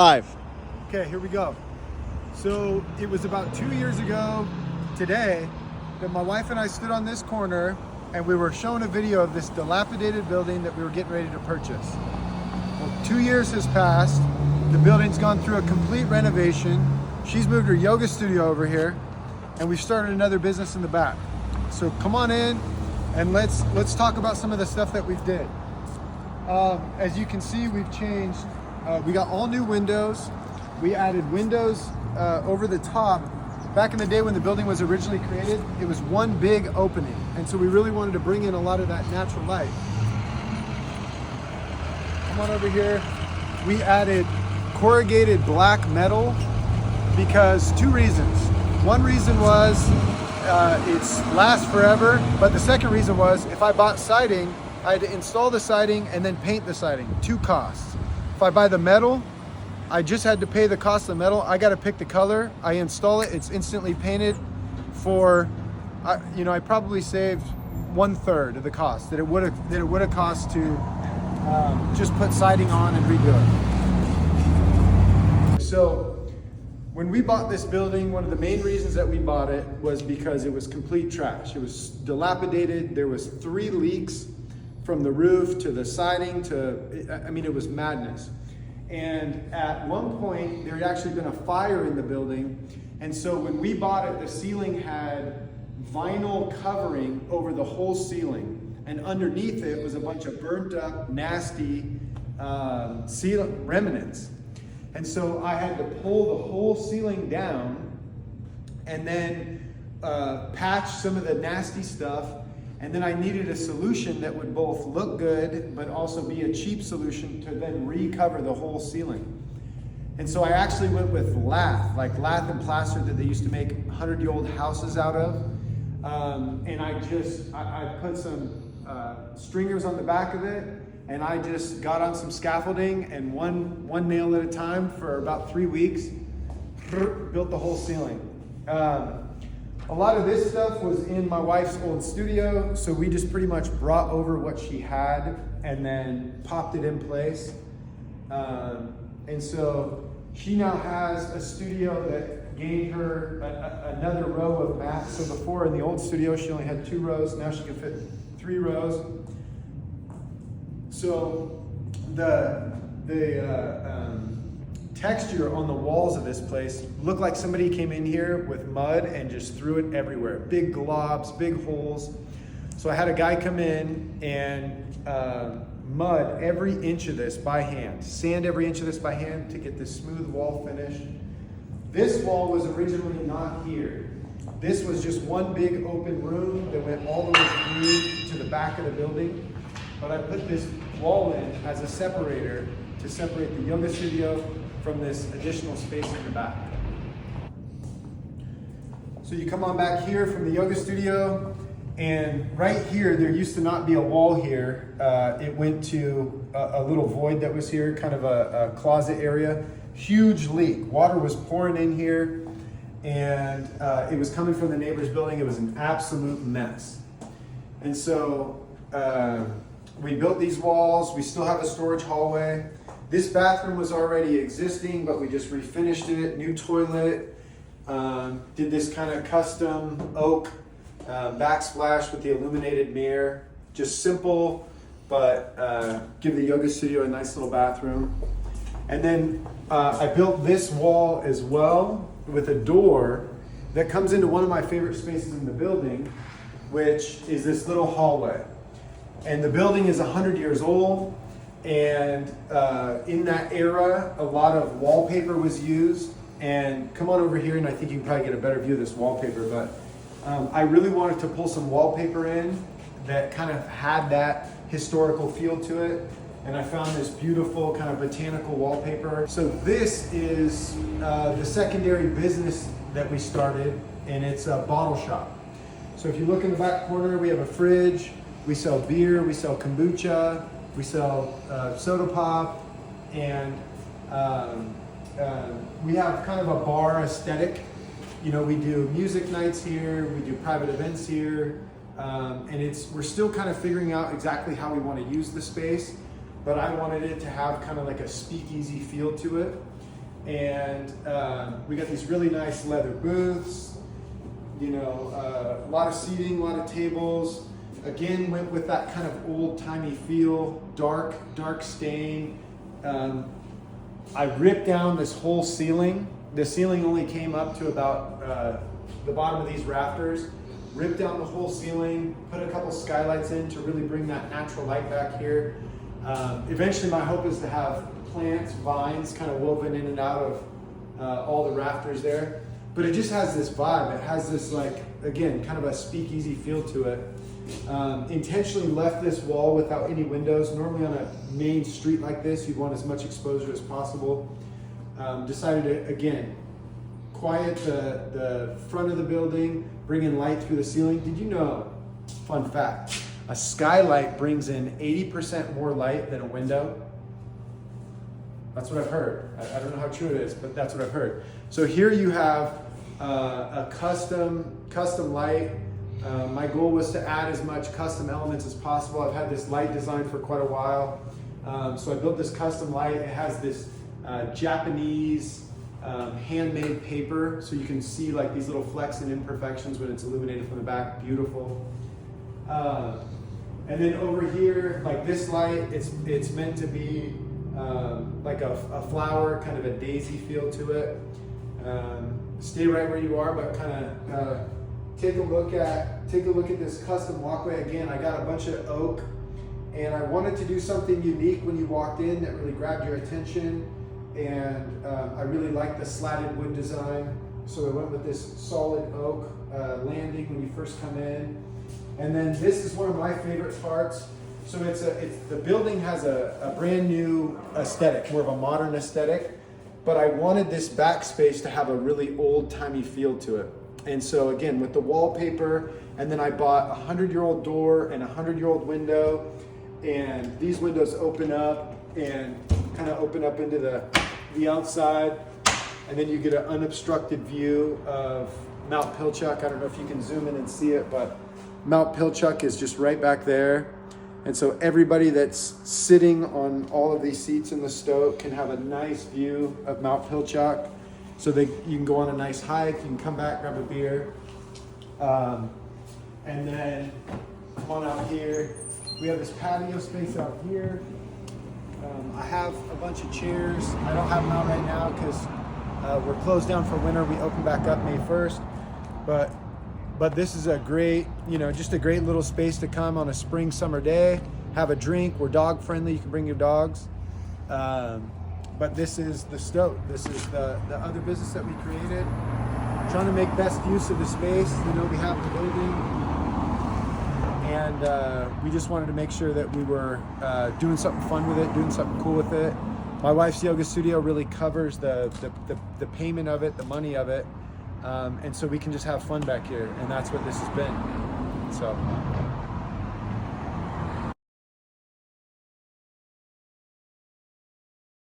Five. Okay, here we go. So it was about 2 years ago today that my wife and I stood on this corner and we were showing a video of this dilapidated building that we were getting ready to purchase. Well, 2 years has passed. The building's gone through a complete renovation. She's moved her yoga studio over here and we've started another business in the back. So come on in and let's talk about some of the stuff that we've did. As you can see, we've changed. We got all new windows. We added windows over the top. Back in the day when the building was originally created, it was one big opening. And so we really wanted to bring in a lot of that natural light. Come on over here. We added corrugated black metal because two reasons. One reason was it's lasts forever, but the second reason was if I bought siding, I had to install the siding and then paint the siding, two costs. If I buy the metal, I just had to pay the cost of the metal. I got to pick the color. I install it. It's instantly painted for, I probably saved 1/3 of the cost that it would have cost to just put siding on and redo it. So when we bought this building, one of the main reasons that we bought it was because it was complete trash. It was dilapidated. There was 3 leaks from the roof to the siding it was madness. And at one point, there had actually been a fire in the building. And so when we bought it, the ceiling had vinyl covering over the whole ceiling. And underneath it was a bunch of burnt up, nasty ceiling remnants. And so I had to pull the whole ceiling down and then patch some of the nasty stuff. And then I needed a solution that would both look good, but also be a cheap solution to then recover the whole ceiling. And so I actually went with lath, like lath and plaster that they used to make 100-year-old houses out of. And I put some stringers on the back of it, and I just got on some scaffolding and one nail at a time for about 3 weeks, built the whole ceiling. A lot of this stuff was in my wife's old studio, so we just pretty much brought over what she had and then popped it in place. And so she now has a studio that gave her another row of mats. So before in the old studio, she only had 2 rows. Now she can fit 3 rows. So the texture on the walls of this place looked like somebody came in here with mud and just threw it everywhere. Big globs, big holes. So I had a guy come in and mud every inch of this by hand, sand every inch of this by hand to get this smooth wall finished. This wall was originally not here. This was just one big open room that went all the way through to the back of the building. But I put this wall in as a separator to separate the yoga studio from this additional space in the back. So you come on back here from the yoga studio, and right here, there used to not be a wall here. It went to a little void that was here, kind of a closet area. Huge leak. Water was pouring in here, and it was coming from the neighbor's building. It was an absolute mess. And so we built these walls. We still have a storage hallway. This bathroom was already existing, but we just refinished it, new toilet, did this kind of custom oak backsplash with the illuminated mirror. Just simple, but give the yoga studio a nice little bathroom. And then I built this wall as well with a door that comes into one of my favorite spaces in the building, which is this little hallway. And the building is 100 years old. And in that era, a lot of wallpaper was used. And come on over here, and I think you can probably get a better view of this wallpaper. But I really wanted to pull some wallpaper in that kind of had that historical feel to it. And I found this beautiful kind of botanical wallpaper. So this is the secondary business that we started, and it's a bottle shop. So if you look in the back corner, we have a fridge. We sell beer, we sell kombucha. We sell soda pop, and we have kind of a bar aesthetic. We do music nights here, we do private events here, and we're still kind of figuring out exactly how we want to use the space, but I wanted it to have kind of like a speakeasy feel to it. And we got these really nice leather booths, you know, a lot of seating, a lot of tables. Again, went with that kind of old-timey feel, dark stain. I ripped down this whole ceiling. The ceiling only came up to about the bottom of these rafters. Ripped down the whole ceiling, put a couple skylights in to really bring that natural light back here. Eventually my hope is to have plants, vines kind of woven in and out of all the rafters there. But it just has this vibe. It has this, like, again, kind of a speakeasy feel to it. Intentionally left this wall without any windows. Normally on a main street like this, you'd want as much exposure as possible. Decided to, again, quiet the front of the building, bring in light through the ceiling. Did you know, fun fact, a skylight brings in 80% more light than a window? That's what I've heard. I don't know how true it is, but that's what I've heard. So here you have a custom light. My goal was to add as much custom elements as possible. I've had this light design for quite a while. So I built this custom light. It has this Japanese handmade paper, so you can see like these little flecks and imperfections when it's illuminated from the back. Beautiful. And then over here, like this light, it's meant to be like a flower, kind of a daisy feel to it. Stay right where you are, but kind of take a look at this custom walkway. Again, I got a bunch of oak, and I wanted to do something unique when you walked in that really grabbed your attention. And I really like the slatted wood design, so I went with this solid oak landing when you first come in. And then this is one of my favorite parts. So the building has a brand new aesthetic, more of a modern aesthetic, but I wanted this backspace to have a really old-timey feel to it. And so again, with the wallpaper, and then I bought a 100-year-old door and a 100-year-old window, and these windows open up and kind of open up into the outside, and then you get an unobstructed view of Mount Pilchuck. I don't know if you can zoom in and see it, but Mount Pilchuck is just right back there. And so everybody that's sitting on all of these seats in the Stoke can have a nice view of Mount Pilchuck. So you can go on a nice hike, you can come back, grab a beer. And then come on out here. We have this patio space out here. I have a bunch of chairs. I don't have them out right now because we're closed down for winter. We open back up May 1st. But this is a great, just a great little space to come on a spring, summer day, have a drink. We're dog friendly. You can bring your dogs. But this is the Stoke. This is the other business that we created. Trying to make best use of the space. We have the building. And we just wanted to make sure that we were doing something fun with it, doing something cool with it. My wife's yoga studio really covers the payment of it, the money of it. And so we can just have fun back here, and that's what this has been. So